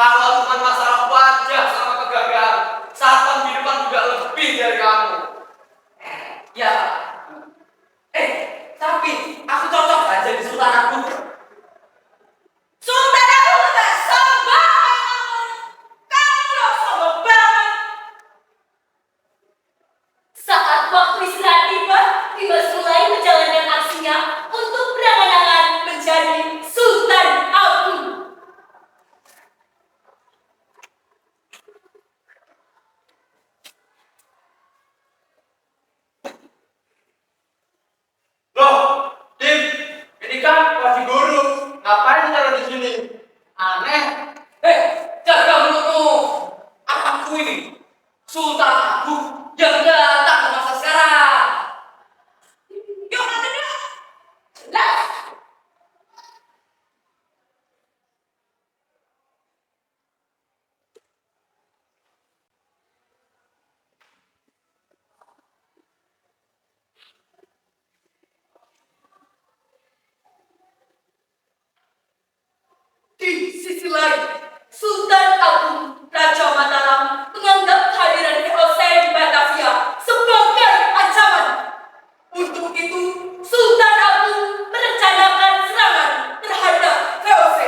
Kalau cuma masalah wajah sama kegagalan, Satpam di depan juga lebih dari kamu. Ya, tapi aku cocok gak jadi sultan aku? Sultan aku gak sombong. Kamu loh sombong banget. Saat waktu istirahat tiba, Dimas mulai menjalankan aksinya untuk berangan-angan menjadi Sultan Agung. Loh, Dim, ini kan pasti guru. Ngapain taruh di sini? Aneh. Jaga mulutmu. Aku ini Sultan Agung yang datang ke masa sekarang. Yuk nanti deh. Jelas. Di sisi lain, Sultan Agung Raja Mataram menganggap kehadiran VOC di Batavia sebagai ancaman. Untuk itu, Sultan Agung merencanakan serangan terhadap VOC.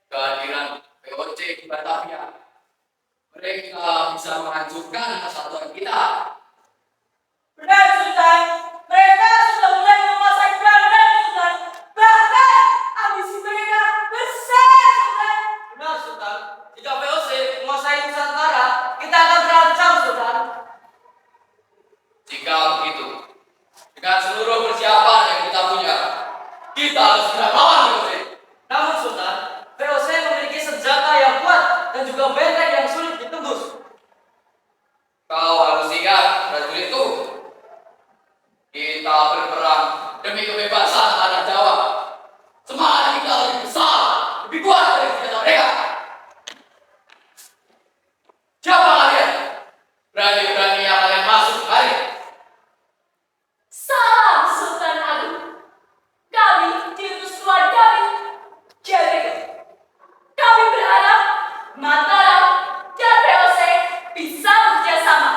Kehadiran VOC di Batavia, mereka bisa menghancurkan persatuan kita. Benar Sultan. Mereka sudah mulai menguasai Banten Sultan. Bahkan ambisi mereka besar Sultan. Benar, Sultan. Jika VOC menguasai Nusantara, kita akan terancam, Sultan. Jika begitu, dengan seluruh persiapan yang kita punya, kita harus segera melawan VOC. Namun, Sultan, VOC memiliki senjata yang kuat dan juga benteng yang sulit ditembus. Kau harus ingat, prajuritku. Kita berperang demi kebebasan tanah Jawa. Semangat kita lebih besar, lebih kuat dari senjata mereka. Siapa kalian? Berani-berani yang kalian masuk kemari? Salam Sultan Agung. Kami diutus Tuan kami. Jadi, kami berharap Mataram dan VOC bisa bekerjasama.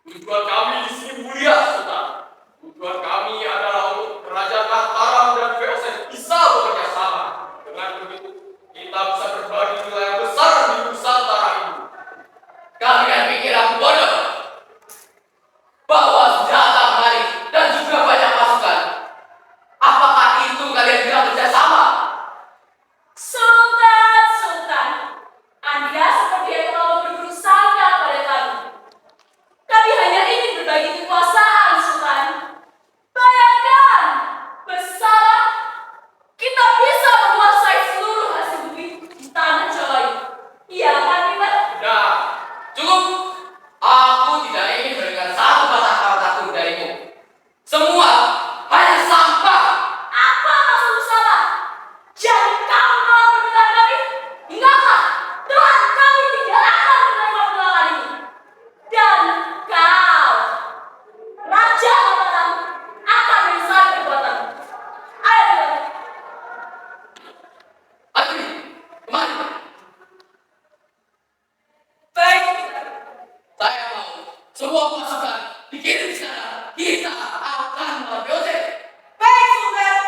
Tujuan kami di sini mulia, Sultan. Tujuan kami adalah untuk Kerajaan Mataram dan VOC bisa bekerja sama. Dengan begitu, kita bisa berbagi wilayah besar di Nusantara ini. Kalian pikir aku bodoh? Bawa senjata kemari dan juga banyak pasukan. Apakah itu kalian bilang kerjasama? Sultan, Anda seperti terlalu berburuk sangka pada kami. Kami hanya ingin berbagi kekuasaan, Sultan. Bayangkan, bersama kita bisa menguasai seluruh hasil bumi di tanah Jawa ini. Iya kan, Dimas? Nah, cukup. Aku tidak ingin mendengar satu kata-kata pun darimu. Semua hanya sampah. Apa maksudmu salah? Jadi kamu mau permintaan kami? Ingatlah, Tuhan kami tidak akan menerima penolakan ini. Dan kau, Raja Mataram, akan menyesal perbuatanmu. Ayo, Dimas. Adri, kemari. Baik. Saya mau semua pasukan dikirim sekarang. Kita akan melawan VOC. Baik Sultan.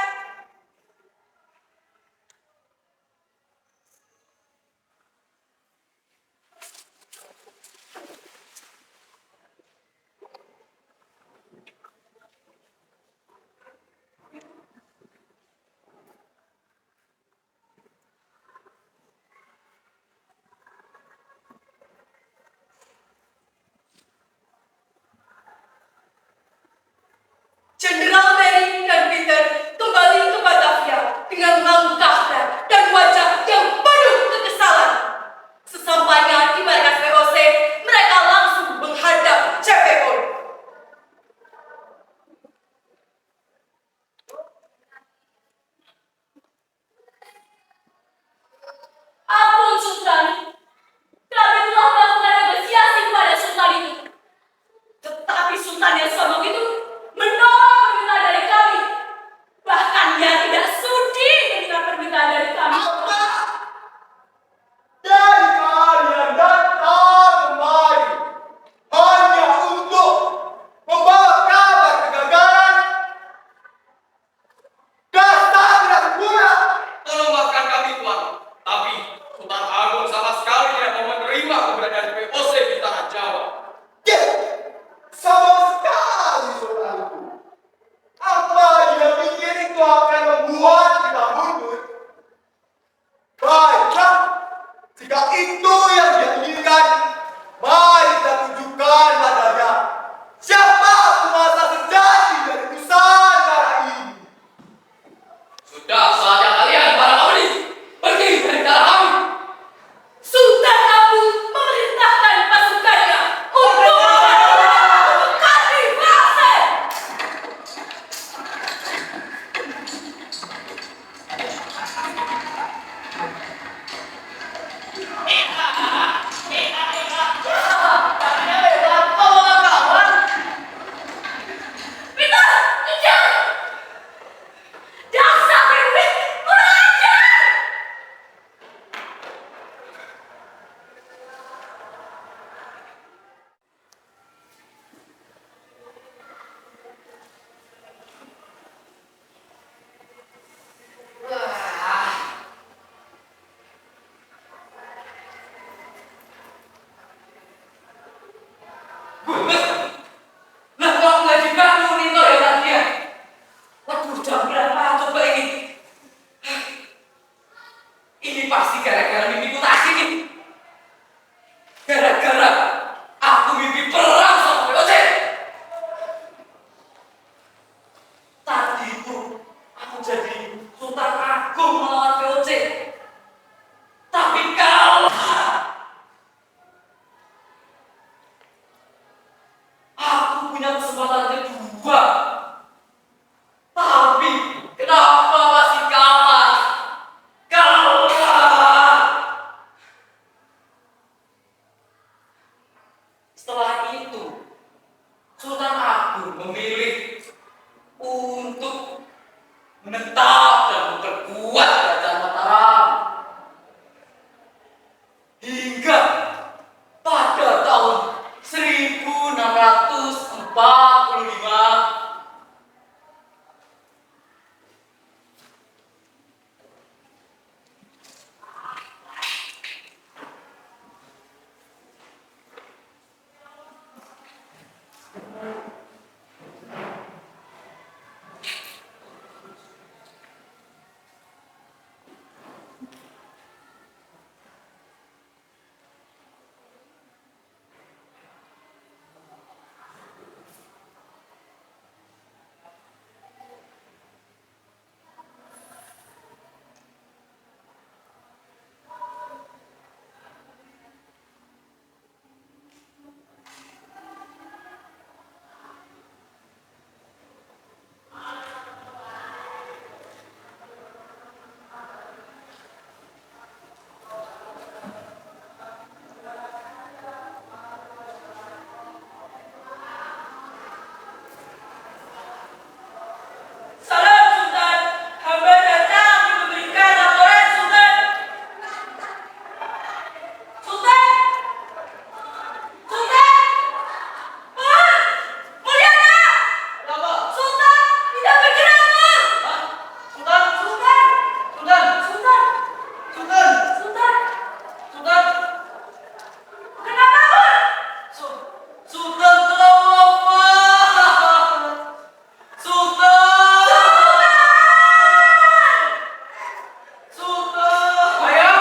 punya kesempatan kedua. Tapi kenapa masih kalah? Kalah! Setelah itu, Sultan Agung memilih untuk menetap dan memperkuat Kerajaan Mataram. Hingga pada tahun 1645, Salam Sultan, hamba datang memberikan laporan Sultan. Sultan, Sultan, Mulyana, kenapa? Sultan tidak bergerak. Hah? Sultan? Sultan, Sultan? Sultan, Sultan? Sultan, Sultan? kenapa? Sultan telah wafat. Sultan! Sultan! Ayah!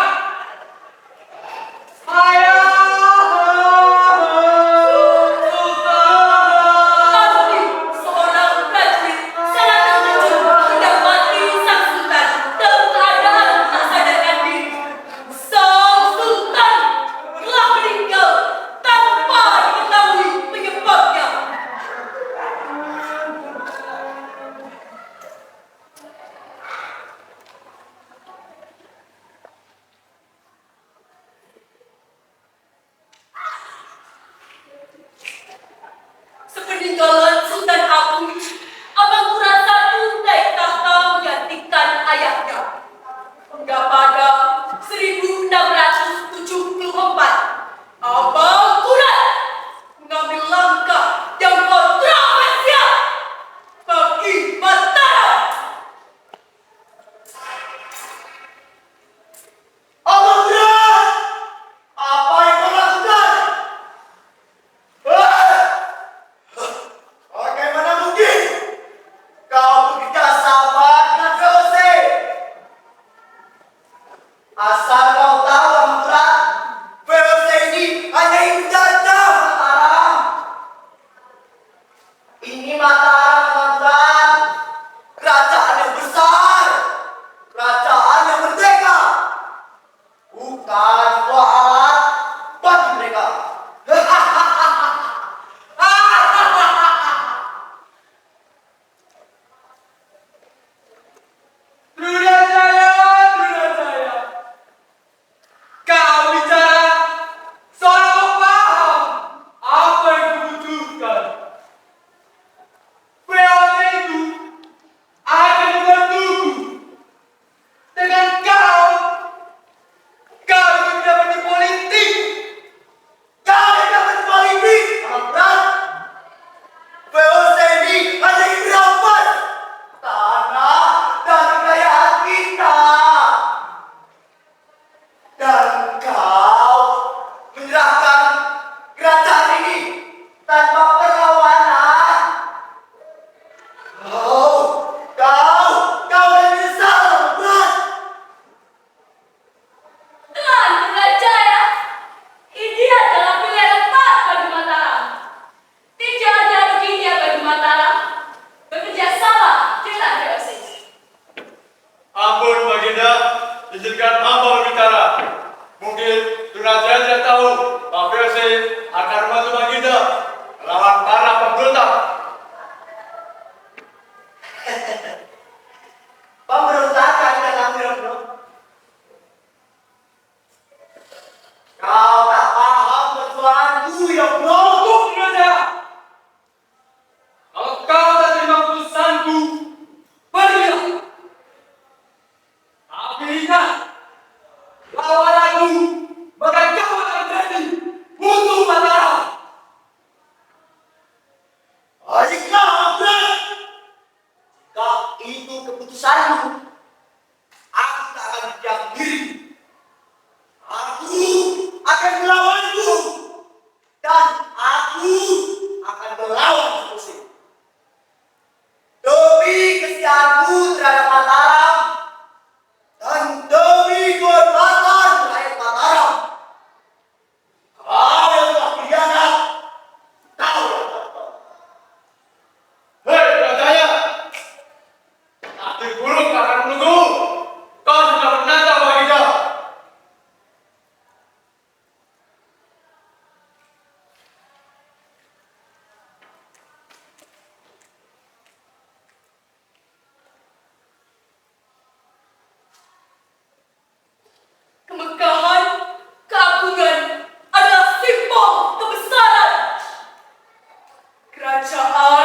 Ayah! Sultan! Tapi seorang prajurit sangat terkejut mendapati sang sultan dalam keadaan tak sadarkan diri. Sang sultan telah meninggal tanpa diketahui penyebabnya. Sepeninggalan Sultan Agung, Amangkurat I tahta menggantikan ayahnya. Hingga pada 1674, Amangkurat mengambil langkah yang kontroversial bagi Mataram. Amangkurat! Apa yang kau lakukan? Bagaimana mungkin kau bekerja sama dengan VOC? Asal kau tahu, Amangkurat, VOC ini hanya ingin menjajah Mataram. Ini Mataram, Amangkurat, kerajaan yang besar, kerajaan yang merdeka, bukan sebuah alat bagi mereka. Trunajaya, kau bicara seorang kau paham apa yang kubutuhkan. keputusanmu. Aku tak akan berdiam diri. Aku akan melawanmu. Dan aku akan melawan musuh. Demi kesetiaanmu terhadap Mataram dan demi kehormatan rakyat Mataram. Kau yang telah berkhianat, kau yang tertolak. Hei, Rajaya! Takdir buruk akan menunggu. Kau sudah menantang Baginda. Kemegahan, keagungan adalah simbol kebesaran. Kerajaan